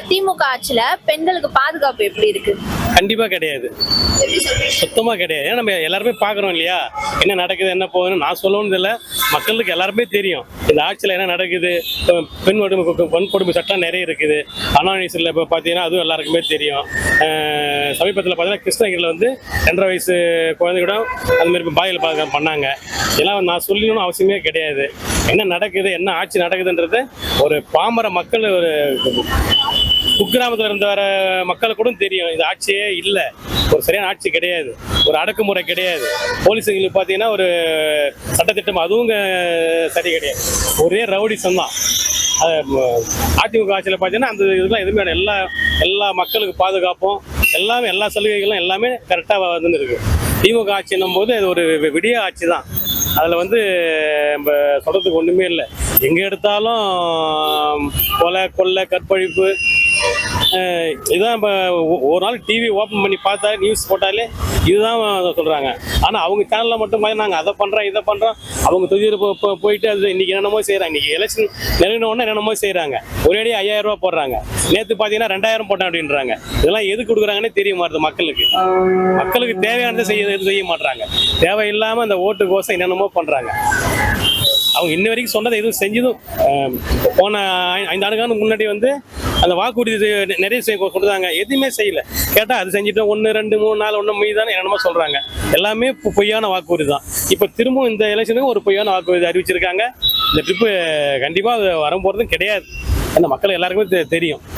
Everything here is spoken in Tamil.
திமுக ஆட்சியில பெண்களுக்கு பாதுகாப்பு எப்படி இருக்கு? கண்டிப்பா கிடையாது, சுத்தமா கிடையாது. ஏன்னா நம்ம எல்லாருமே பாக்குறோம் இல்லையா, என்ன நடக்குது என்ன போகுதுன்னு. நான் சொல்லணும்னு இல்லை, மக்களுக்கு எல்லாருமே தெரியும் இந்த ஆட்சியில் என்ன நடக்குது. வன்கொடுமை சட்டம் நிறைய இருக்குது. அனானிஸில் இப்போ பார்த்தீங்கன்னா அதுவும் எல்லாருக்குமே தெரியும். சமீபத்தில் பார்த்தீங்கன்னா கிருஷ்ணகிரியில் வந்து 2.5 வயசு குழந்தைக்கூட அந்த மாதிரி பாலியல் பாதுகாப்பு பண்ணாங்க. இதெல்லாம் நான் சொல்லணும்னு அவசியமே கிடையாது. என்ன நடக்குது, என்ன ஆட்சி நடக்குதுன்றது ஒரு பாமர மக்கள், ஒரு குக்கிராமத்தில் இருந்த வர மக்களுக்கு கூட தெரியும். இந்த ஆட்சியே இல்லை, ஒரு சரியான ஆட்சி கிடையாது, ஒரு அடக்குமுறை கிடையாது. போலீஸுங்களுக்கு பார்த்தீங்கன்னா ஒரு சட்டத்திட்டம் அதுவும் சரி கிடையாது, ஒரே ரவுடிசம் தான். அதிமுக ஆட்சியில் பார்த்தீங்கன்னா அந்த இதெல்லாம் எதுவுமே எல்லா மக்களுக்கு பாதுகாப்பும் எல்லாமே, எல்லா சலுகைகளும் எல்லாமே கரெக்டாக வந்துன்னு இருக்கு. திமுக ஆட்சின்னும் போது அது ஒரு விடிய ஆட்சி தான். அதில் வந்து நம்ம சொல்கிறதுக்கு ஒன்றுமே இல்லை. எங்கே எடுத்தாலும் கொலை, கொள்ளை, கற்பழிப்பு, இதுதான். இப்போ ஒரு நாள் டிவி ஓப்பன் பண்ணி பார்த்தா, நியூஸ் போட்டாலே இதுதான் சொல்கிறாங்க. ஆனால் அவங்க சேனலில் மட்டும் மாதிரி நாங்கள் அதை பண்ணுறோம் இதை பண்ணுறோம். அவங்க தொகுதியில் போயிட்டு அது இன்றைக்கி என்னென்னமோ செய்கிறாங்க. இன்றைக்கி எலெக்ஷன் நெருங்கினோடனே என்னென்னமோ செய்கிறாங்க. ஒரேடி 5000 ரூபா போடுறாங்க. நேற்று பார்த்தீங்கன்னா 2000 போட்டேன் அப்படின்றாங்க. இதெல்லாம் எது கொடுக்குறாங்கன்னே தெரிய மாட்டுது மக்களுக்கு. மக்களுக்கு தேவையானதை செய்ய மாட்டுறாங்க. தேவையில்லாமல் அந்த ஓட்டுக்கோசம் என்னென்னமோ பண்ணுறாங்க. அவங்க இன்ன வரைக்கும் சொன்னதை எதுவும் செஞ்சதும், போன 5 ஆண்டுகளுக்கு முன்னாடி வந்து அந்த வாக்குறுதி நிறைய கொடுத்தாங்க, எதுவுமே செய்யலை. கேட்டால் அது செஞ்சுட்டோம், 1 2 3 4 1 மீதான என்னென்னமோ சொல்கிறாங்க. எல்லாமே பொய்யான வாக்குறுதி தான். இப்போ திரும்பவும் இந்த எலெக்ஷனுக்கு ஒரு பொய்யான வாக்குறுதி அறிவிச்சிருக்காங்க. இந்த ட்ரிப்பு கண்டிப்பாக அது வர போகிறதும் கிடையாது. அந்த மக்கள் எல்லாருக்குமே தெரியும்.